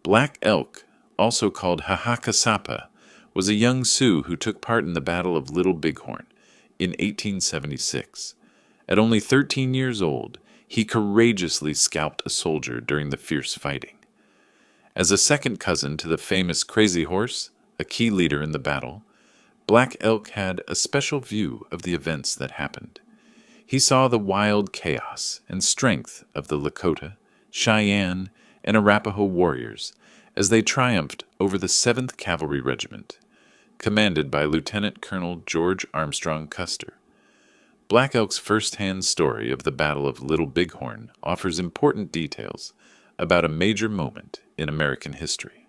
Black Elk, also called Hahakasapa, was a young Sioux who took part in the Battle of Little Bighorn in 1876. At only 13 years old, he courageously scalped a soldier during the fierce fighting. As a second cousin to the famous Crazy Horse, a key leader in the battle, Black Elk had a special view of the events that happened. He saw the wild chaos and strength of the Lakota, Cheyenne, and Arapaho warriors as they triumphed over the 7th Cavalry Regiment, commanded by Lieutenant Colonel George Armstrong Custer. Black Elk's first-hand story of the Battle of Little Bighorn offers important details about a major moment in American history.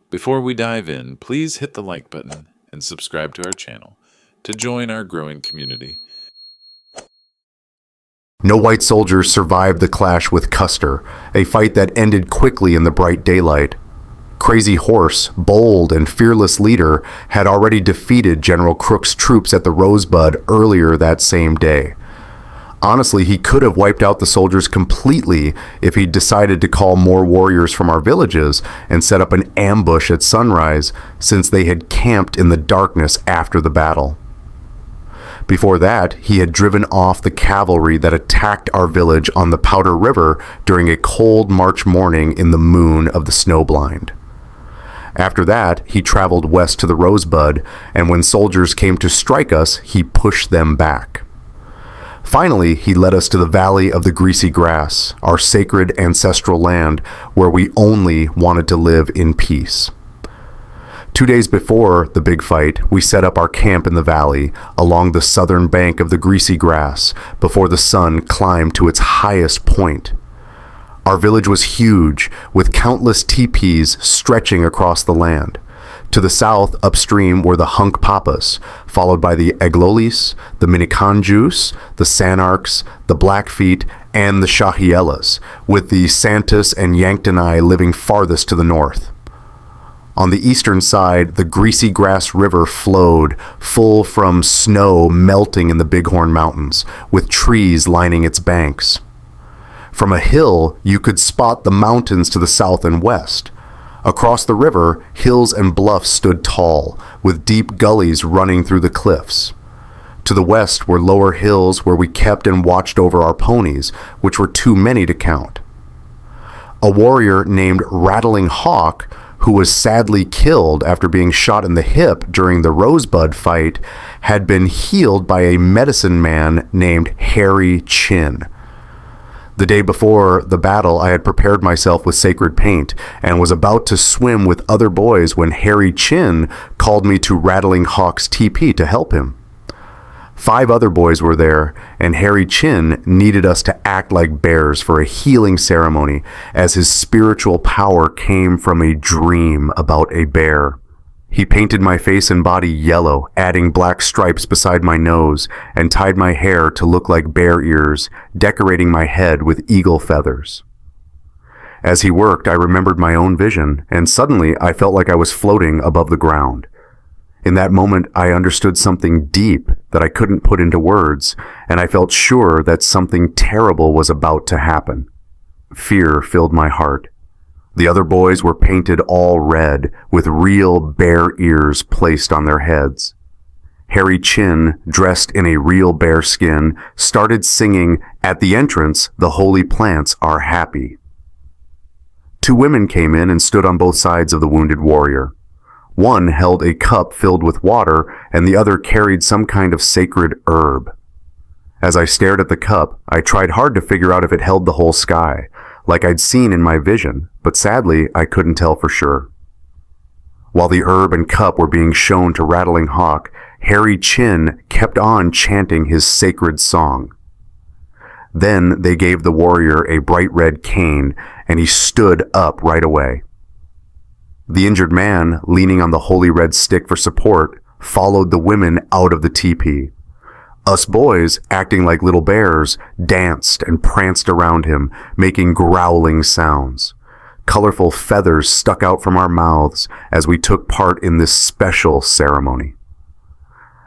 Before we dive in, please hit the like button and subscribe to our channel to join our growing community. No white soldiers survived the clash with Custer, a fight that ended quickly in the bright daylight. Crazy Horse, bold and fearless leader, had already defeated General Crook's troops at the Rosebud earlier that same day. Honestly, he could have wiped out the soldiers completely if he'd decided to call more warriors from our villages and set up an ambush at sunrise, since they had camped in the darkness after the battle. Before that, he had driven off the cavalry that attacked our village on the Powder River during a cold March morning in the moon of the snowblind. After that, he traveled west to the Rosebud, and when soldiers came to strike us, he pushed them back. Finally, he led us to the valley of the Greasy Grass, our sacred ancestral land, where we only wanted to live in peace. 2 days before the big fight, we set up our camp in the valley, along the southern bank of the Greasy Grass, before the sun climbed to its highest point. Our village was huge, with countless teepees stretching across the land. To the south, upstream, were the Hunkpapas, followed by the Aglolis, the Minikanjus, the Sanarks, the Blackfeet, and the Shahielas, with the Santis and Yanktonai living farthest to the north. On the eastern side, the Greasy Grass River flowed, full from snow melting in the Bighorn Mountains, with trees lining its banks. From a hill, you could spot the mountains to the south and west. Across the river, hills and bluffs stood tall, with deep gullies running through the cliffs. To the west were lower hills where we kept and watched over our ponies, which were too many to count. A warrior named Rattling Hawk, who was sadly killed after being shot in the hip during the Rosebud fight, had been healed by a medicine man named Harry Chin. The day before the battle, I had prepared myself with sacred paint and was about to swim with other boys when Harry Chin called me to Rattling Hawk's teepee to help him. 5 other boys were there, and Harry Chin needed us to act like bears for a healing ceremony, as his spiritual power came from a dream about a bear. He painted my face and body yellow, adding black stripes beside my nose, and tied my hair to look like bear ears, decorating my head with eagle feathers. As he worked, I remembered my own vision, and suddenly I felt like I was floating above the ground. In that moment, I understood something deep that I couldn't put into words, and I felt sure that something terrible was about to happen. Fear filled my heart. The other boys were painted all red, with real bear ears placed on their heads. Harry Chin, dressed in a real bear skin, started singing, "At the entrance, the holy plants are happy." 2 women came in and stood on both sides of the wounded warrior. One held a cup filled with water, and the other carried some kind of sacred herb. As I stared at the cup, I tried hard to figure out if it held the whole sky, like I'd seen in my vision, but sadly, I couldn't tell for sure. While the herb and cup were being shown to Rattling Hawk, Harry Chin kept on chanting his sacred song. Then they gave the warrior a bright red cane, and he stood up right away. The injured man, leaning on the holy red stick for support, followed the women out of the teepee. Us boys, acting like little bears, danced and pranced around him, making growling sounds. Colorful feathers stuck out from our mouths as we took part in this special ceremony.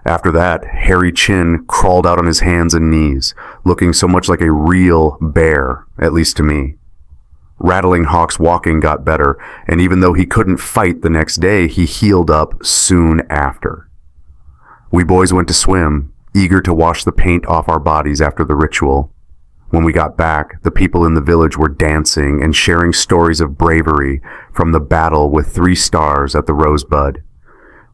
After that, Harry Chin crawled out on his hands and knees, looking so much like a real bear, at least to me. Rattling Hawk's walking got better, and even though he couldn't fight the next day, he healed up soon after. We boys went to swim, eager to wash the paint off our bodies after the ritual. When we got back, the people in the village were dancing and sharing stories of bravery from the battle with 3 stars at the Rosebud.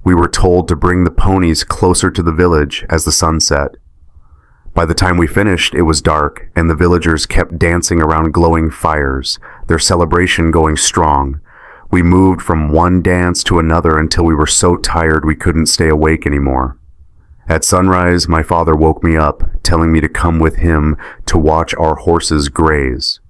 We were told to bring the ponies closer to the village as the sun set. By the time we finished, it was dark, and the villagers kept dancing around glowing fires, their celebration going strong. We moved from one dance to another until we were so tired we couldn't stay awake anymore. At sunrise, my father woke me up, telling me to come with him to watch our horses graze.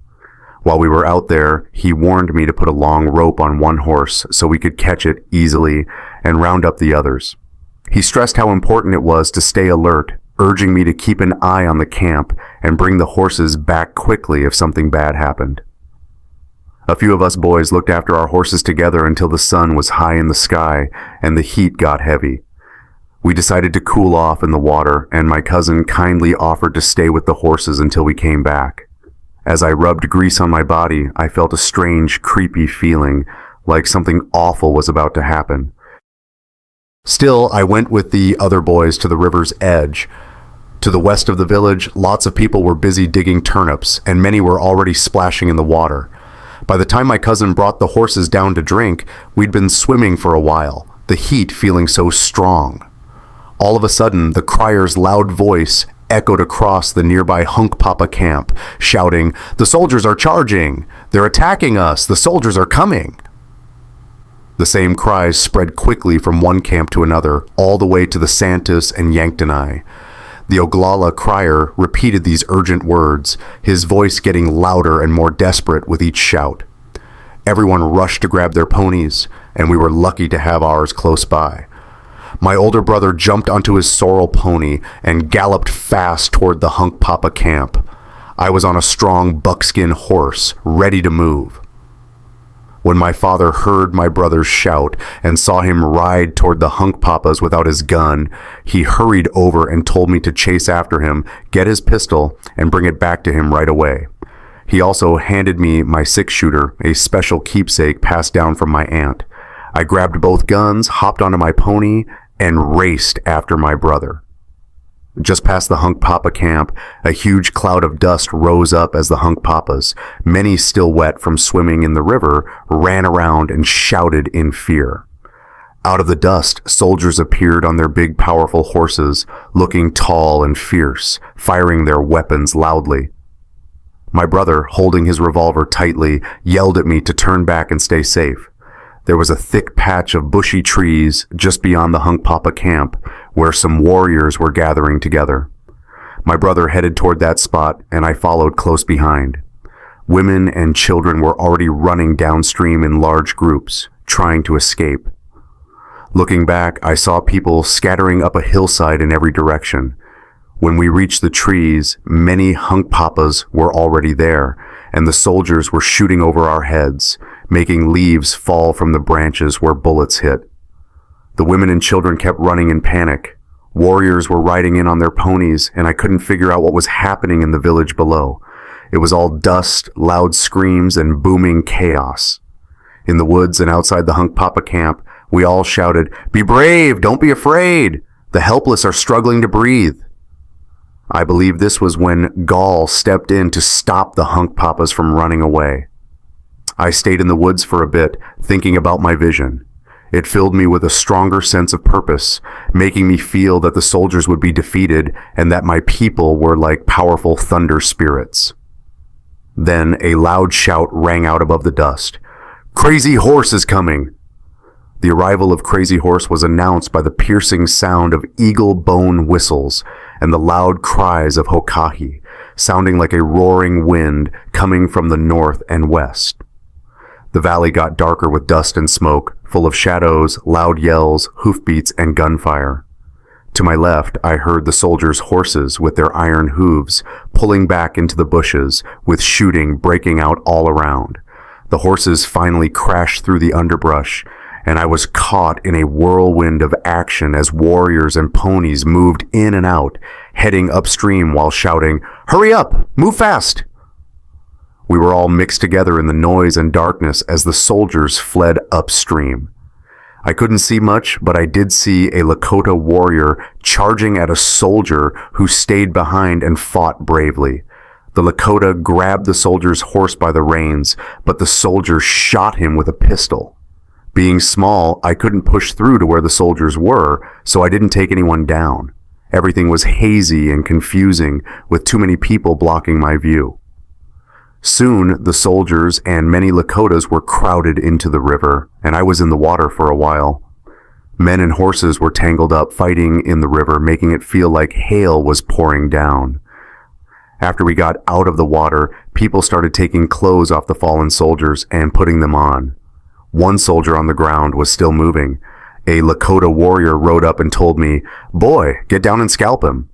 While we were out there, he warned me to put a long rope on one horse so we could catch it easily and round up the others. He stressed how important it was to stay alert, urging me to keep an eye on the camp and bring the horses back quickly if something bad happened. A few of us boys looked after our horses together until the sun was high in the sky and the heat got heavy. We decided to cool off in the water, and my cousin kindly offered to stay with the horses until we came back. As I rubbed grease on my body, I felt a strange, creepy feeling, like something awful was about to happen. Still, I went with the other boys to the river's edge. To the west of the village, lots of people were busy digging turnips, and many were already splashing in the water. By the time my cousin brought the horses down to drink, we'd been swimming for a while, the heat feeling so strong. All of a sudden, the crier's loud voice echoed across the nearby Hahakasapa camp, shouting, "The soldiers are charging! They're attacking us! The soldiers are coming!" The same cries spread quickly from one camp to another, all the way to the Santis and Yanktonai. The Oglala crier repeated these urgent words, his voice getting louder and more desperate with each shout. Everyone rushed to grab their ponies, and we were lucky to have ours close by. My older brother jumped onto his sorrel pony and galloped fast toward the Hahakasapa camp. I was on a strong buckskin horse, ready to move. When my father heard my brother's shout and saw him ride toward the Hahakasapas without his gun, he hurried over and told me to chase after him, get his pistol, and bring it back to him right away. He also handed me my 6-shooter, a special keepsake passed down from my aunt. I grabbed both guns, hopped onto my pony, and raced after my brother. Just past the Hahakasapa camp, a huge cloud of dust rose up as the Hahakasapas, many still wet from swimming in the river, ran around and shouted in fear. Out of the dust, soldiers appeared on their big, powerful horses, looking tall and fierce, firing their weapons loudly. My brother, holding his revolver tightly, yelled at me to turn back and stay safe. There was a thick patch of bushy trees just beyond the Hahakasapa camp where some warriors were gathering together. My brother headed toward that spot, and I followed close behind. Women and children were already running downstream in large groups, trying to escape. Looking back, I saw people scattering up a hillside in every direction. When we reached the trees, many Hahakasapas were already there, and the soldiers were shooting over our heads, making leaves fall from the branches where bullets hit. The women and children kept running in panic. Warriors were riding in on their ponies, and I couldn't figure out what was happening in the village below. It was all dust, loud screams, and booming chaos. In the woods and outside the Hahakasapa camp, we all shouted, "Be brave! Don't be afraid! The helpless are struggling to breathe." I believe this was when Gaul stepped in to stop the Hahakasapas from running away. I stayed in the woods for a bit, thinking about my vision. It filled me with a stronger sense of purpose, making me feel that the soldiers would be defeated and that my people were like powerful thunder spirits. Then a loud shout rang out above the dust. "Crazy Horse is coming!" The arrival of Crazy Horse was announced by the piercing sound of eagle bone whistles and the loud cries of hokahi, sounding like a roaring wind coming from the north and west. The valley got darker with dust and smoke, full of shadows, loud yells, hoofbeats, and gunfire. To my left, I heard the soldiers' horses with their iron hooves pulling back into the bushes, with shooting breaking out all around. The horses finally crashed through the underbrush, and I was caught in a whirlwind of action as warriors and ponies moved in and out, heading upstream while shouting, "Hurry up! Move fast!" We were all mixed together in the noise and darkness as the soldiers fled upstream. I couldn't see much, but I did see a Lakota warrior charging at a soldier who stayed behind and fought bravely. The Lakota grabbed the soldier's horse by the reins, but the soldier shot him with a pistol. Being small, I couldn't push through to where the soldiers were, so I didn't take anyone down. Everything was hazy and confusing, with too many people blocking my view. Soon, the soldiers and many Lakotas were crowded into the river, and I was in the water for a while. Men and horses were tangled up fighting in the river, making it feel like hail was pouring down. After we got out of the water, people started taking clothes off the fallen soldiers and putting them on. One soldier on the ground was still moving. A Lakota warrior rode up and told me, "Boy, get down and scalp him."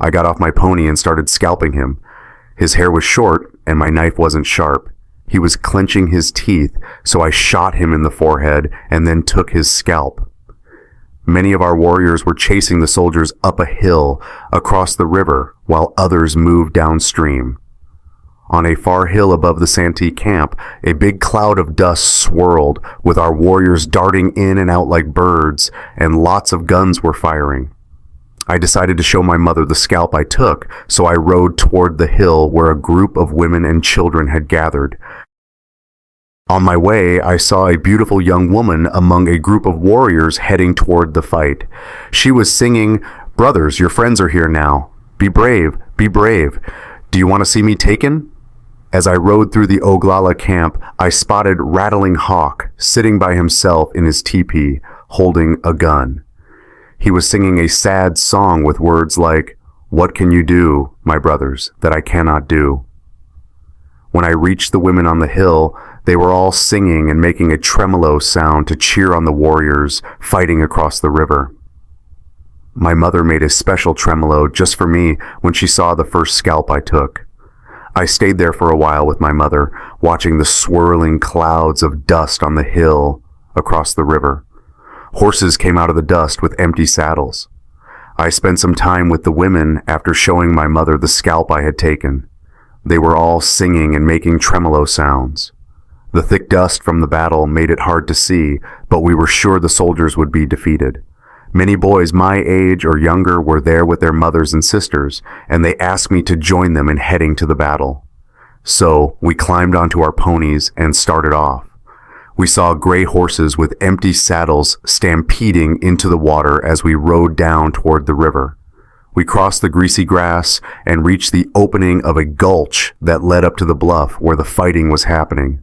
I got off my pony and started scalping him. His hair was short and my knife wasn't sharp. He was clenching his teeth, so I shot him in the forehead and then took his scalp. Many of our warriors were chasing the soldiers up a hill across the river while others moved downstream. On a far hill above the Santee camp, a big cloud of dust swirled, with our warriors darting in and out like birds, and lots of guns were firing. I decided to show my mother the scalp I took, so I rode toward the hill where a group of women and children had gathered. On my way, I saw a beautiful young woman among a group of warriors heading toward the fight. She was singing, "Brothers, your friends are here now. Be brave, be brave. Do you want to see me taken?" As I rode through the Oglala camp, I spotted Rattling Hawk sitting by himself in his teepee, holding a gun. He was singing a sad song with words like, "What can you do, my brothers, that I cannot do?" When I reached the women on the hill, they were all singing and making a tremolo sound to cheer on the warriors fighting across the river. My mother made a special tremolo just for me when she saw the first scalp I took. I stayed there for a while with my mother, watching the swirling clouds of dust on the hill across the river. Horses came out of the dust with empty saddles. I spent some time with the women after showing my mother the scalp I had taken. They were all singing and making tremolo sounds. The thick dust from the battle made it hard to see, but we were sure the soldiers would be defeated. Many boys my age or younger were there with their mothers and sisters, and they asked me to join them in heading to the battle. So we climbed onto our ponies and started off. We saw gray horses with empty saddles stampeding into the water as we rode down toward the river. We crossed the Greasy Grass and reached the opening of a gulch that led up to the bluff where the fighting was happening.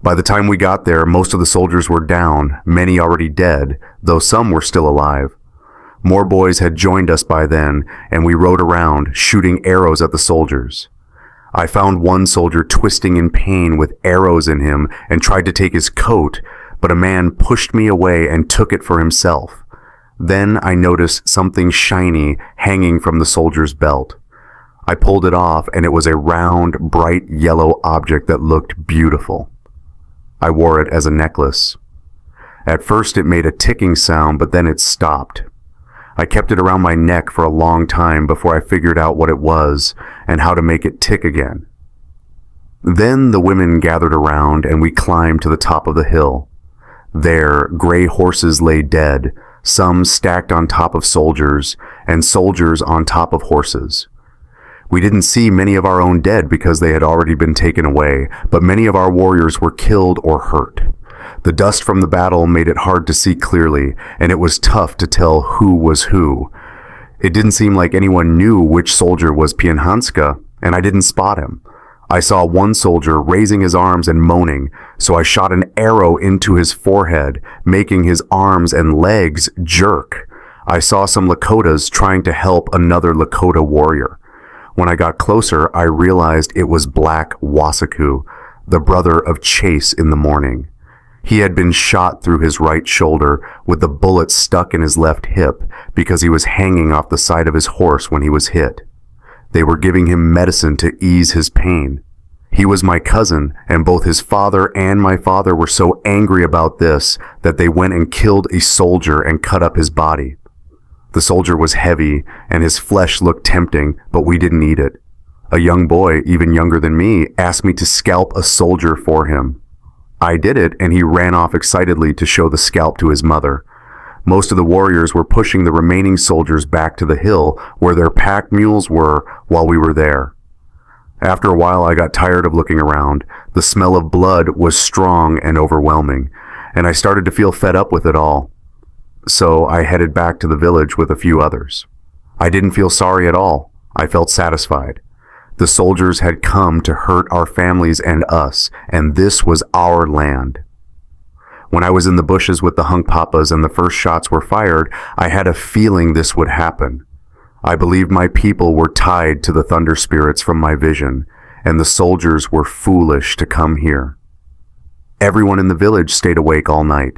By the time we got there, most of the soldiers were down, many already dead, though some were still alive. More boys had joined us by then, and we rode around, shooting arrows at the soldiers. I found one soldier twisting in pain with arrows in him and tried to take his coat, but a man pushed me away and took it for himself. Then I noticed something shiny hanging from the soldier's belt. I pulled it off, and it was a round, bright yellow object that looked beautiful. I wore it as a necklace. At first it made a ticking sound, but then it stopped. I kept it around my neck for a long time before I figured out what it was and how to make it tick again. Then the women gathered around and we climbed to the top of the hill. There, gray horses lay dead, some stacked on top of soldiers, and soldiers on top of horses. We didn't see many of our own dead because they had already been taken away, but many of our warriors were killed or hurt. The dust from the battle made it hard to see clearly, and it was tough to tell who was who. It didn't seem like anyone knew which soldier was Pienhanska, and I didn't spot him. I saw one soldier raising his arms and moaning, so I shot an arrow into his forehead, making his arms and legs jerk. I saw some Lakotas trying to help another Lakota warrior. When I got closer, I realized it was Black Wasaku, the brother of Chase in the morning. He had been shot through his right shoulder with the bullet stuck in his left hip because he was hanging off the side of his horse when he was hit. They were giving him medicine to ease his pain. He was my cousin, and both his father and my father were so angry about this that they went and killed a soldier and cut up his body. The soldier was heavy, and his flesh looked tempting, but we didn't eat it. A young boy, even younger than me, asked me to scalp a soldier for him. I did it, and he ran off excitedly to show the scalp to his mother. Most of the warriors were pushing the remaining soldiers back to the hill where their pack mules were while we were there. After a while, I got tired of looking around. The smell of blood was strong and overwhelming, and I started to feel fed up with it all. So I headed back to the village with a few others. I didn't feel sorry at all. I felt satisfied. The soldiers had come to hurt our families and us, and this was our land. When I was in the bushes with the Hahakasapa and the first shots were fired, I had a feeling this would happen. I believed my people were tied to the thunder spirits from my vision, and the soldiers were foolish to come here. Everyone in the village stayed awake all night.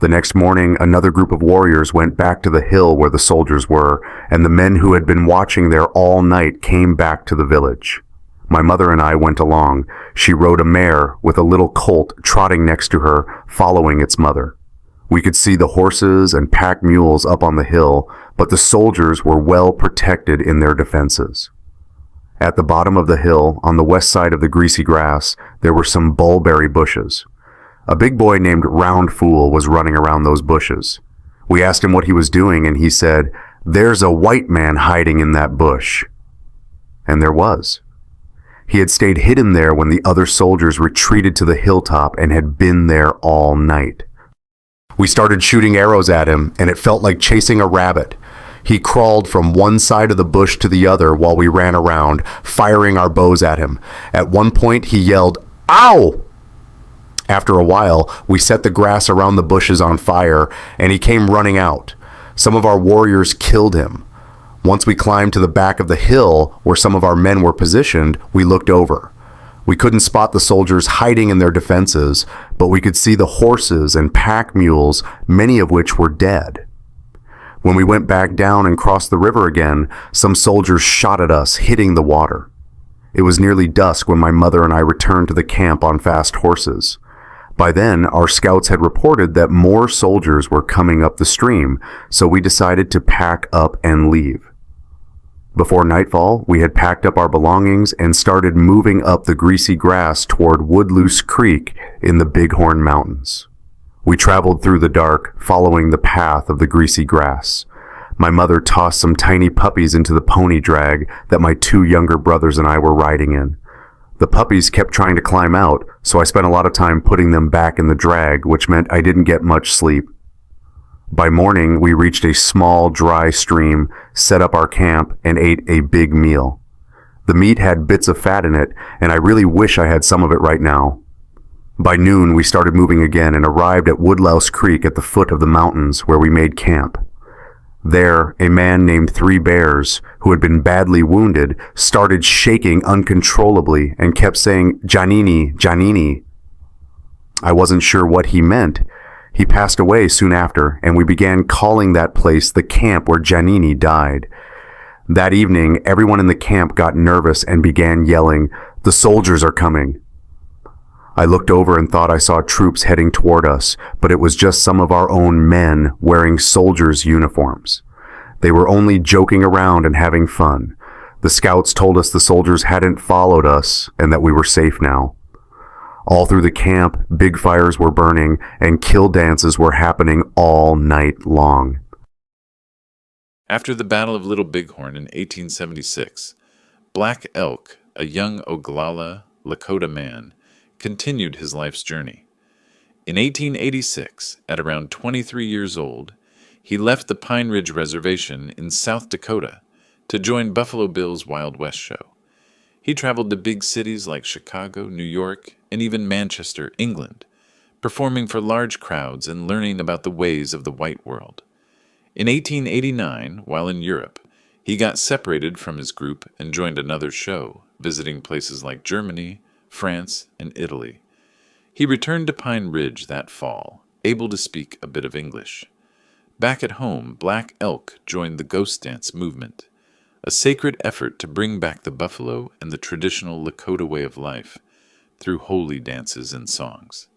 The next morning, another group of warriors went back to the hill where the soldiers were, and the men who had been watching there all night came back to the village. My mother and I went along. She rode a mare with a little colt trotting next to her, following its mother. We could see the horses and pack mules up on the hill, but the soldiers were well protected in their defenses. At the bottom of the hill, on the west side of the Greasy Grass, there were some bullberry bushes. A big boy named Round Fool was running around those bushes. We asked him what he was doing, and he said, "There's a white man hiding in that bush." And there was. He had stayed hidden there when the other soldiers retreated to the hilltop and had been there all night. We started shooting arrows at him, and it felt like chasing a rabbit. He crawled from one side of the bush to the other while we ran around, firing our bows at him. At one point, he yelled, "Ow!" After a while, we set the grass around the bushes on fire, and he came running out. Some of our warriors killed him. Once we climbed to the back of the hill where some of our men were positioned, we looked over. We couldn't spot the soldiers hiding in their defenses, but we could see the horses and pack mules, many of which were dead. When we went back down and crossed the river again, some soldiers shot at us, hitting the water. It was nearly dusk when my mother and I returned to the camp on fast horses. By then, our scouts had reported that more soldiers were coming up the stream, so we decided to pack up and leave. Before nightfall, we had packed up our belongings and started moving up the Greasy Grass toward Woodloose Creek in the Bighorn Mountains. We traveled through the dark, following the path of the Greasy Grass. My mother tossed some tiny puppies into the pony drag that my two younger brothers and I were riding in. The puppies kept trying to climb out, so I spent a lot of time putting them back in the drag, which meant I didn't get much sleep. By morning, we reached a small, dry stream, set up our camp, and ate a big meal. The meat had bits of fat in it, and I really wish I had some of it right now. By noon, we started moving again and arrived at Woodlouse Creek at the foot of the mountains, where we made camp. There, a man named Three Bears, who had been badly wounded, started shaking uncontrollably and kept saying, "Janini, Janini." I wasn't sure what he meant. He passed away soon after, and we began calling that place the camp where Janini died. That evening, everyone in the camp got nervous and began yelling, "The soldiers are coming." I looked over and thought I saw troops heading toward us, but it was just some of our own men wearing soldiers' uniforms. They were only joking around and having fun. The scouts told us the soldiers hadn't followed us and that we were safe now. All through the camp, big fires were burning and kill dances were happening all night long. After the Battle of Little Bighorn in 1876, Black Elk, a young Oglala Lakota man, continued his life's journey. In 1886, at around 23 years old, he left the Pine Ridge Reservation in South Dakota to join Buffalo Bill's Wild West show. He traveled to big cities like Chicago, New York, and even Manchester, England, performing for large crowds and learning about the ways of the white world. In 1889, while in Europe, he got separated from his group and joined another show, visiting places like Germany, France, and Italy. He returned to Pine Ridge that fall, able to speak a bit of English. Back at home, Black Elk joined the ghost dance movement, a sacred effort to bring back the buffalo and the traditional Lakota way of life through holy dances and songs.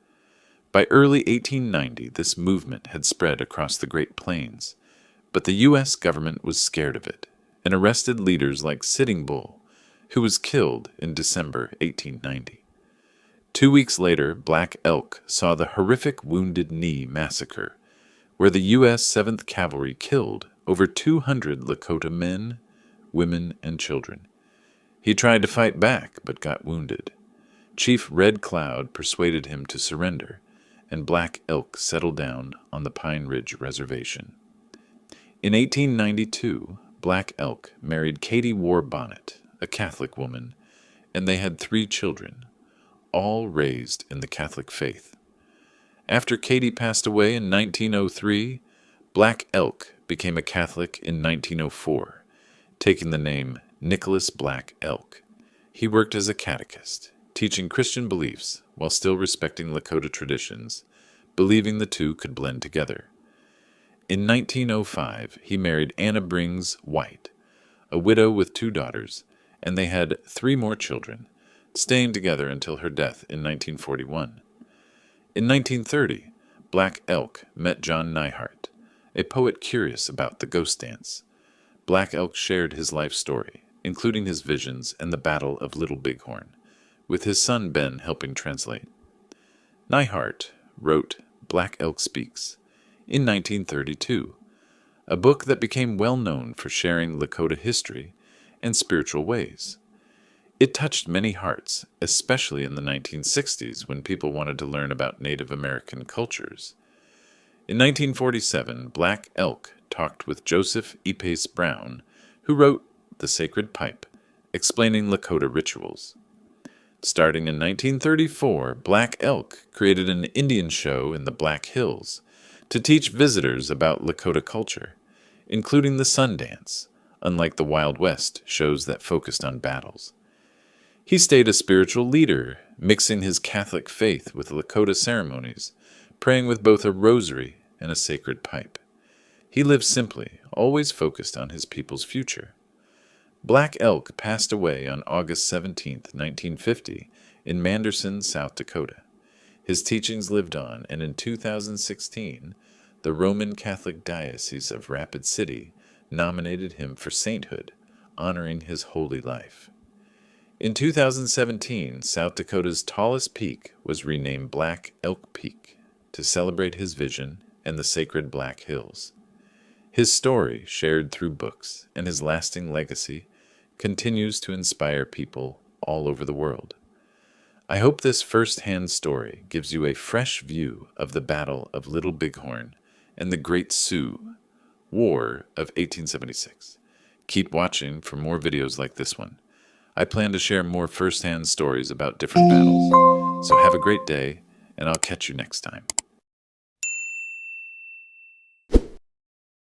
By early 1890, this movement had spread across the Great Plains, but the U.S. government was scared of it and arrested leaders like Sitting Bull, who was killed in December 1890. 2 weeks later, Black Elk saw the horrific Wounded Knee Massacre, where the U.S. 7th Cavalry killed over 200 Lakota men, women, and children. He tried to fight back, but got wounded. Chief Red Cloud persuaded him to surrender, and Black Elk settled down on the Pine Ridge Reservation. In 1892, Black Elk married Katie Warbonnet, a Catholic woman, and they had 3 children, all raised in the Catholic faith. After Katie passed away in 1903, Black Elk became a Catholic in 1904, taking the name Nicholas Black Elk. He worked as a catechist, teaching Christian beliefs while still respecting Lakota traditions, believing the two could blend together. In 1905, he married Anna Brings White, a widow with 2 daughters, and they had 3 more children, staying together until her death in 1941. In 1930, Black Elk met John Neihart, a poet curious about the ghost dance. Black Elk shared his life story, including his visions and the Battle of Little Bighorn, with his son Ben helping translate. Neihart wrote Black Elk Speaks in 1932, a book that became well known for sharing Lakota history and spiritual ways. It touched many hearts, especially in the 1960s when people wanted to learn about Native American cultures. In 1947, Black Elk talked with Joseph Epes Brown, who wrote The Sacred Pipe, explaining Lakota rituals. Starting in 1934, Black Elk created an Indian show in the Black Hills to teach visitors about Lakota culture, including the Sun Dance, unlike the Wild West shows that focused on battles. He stayed a spiritual leader, mixing his Catholic faith with Lakota ceremonies, praying with both a rosary and a sacred pipe. He lived simply, always focused on his people's future. Black Elk passed away on August 17, 1950, in Manderson, South Dakota. His teachings lived on, and in 2016, the Roman Catholic Diocese of Rapid City nominated him for sainthood, honoring his holy life. In 2017, South Dakota's tallest peak was renamed Black Elk Peak to celebrate his vision and the sacred Black Hills. His story, shared through books, and his lasting legacy continues to inspire people all over the world. I hope this first-hand story gives you a fresh view of the Battle of Little Bighorn and the Great Sioux War of 1876. Keep watching for more videos like this one. I plan to share more first-hand stories about different battles. So have a great day, and I'll catch you next time.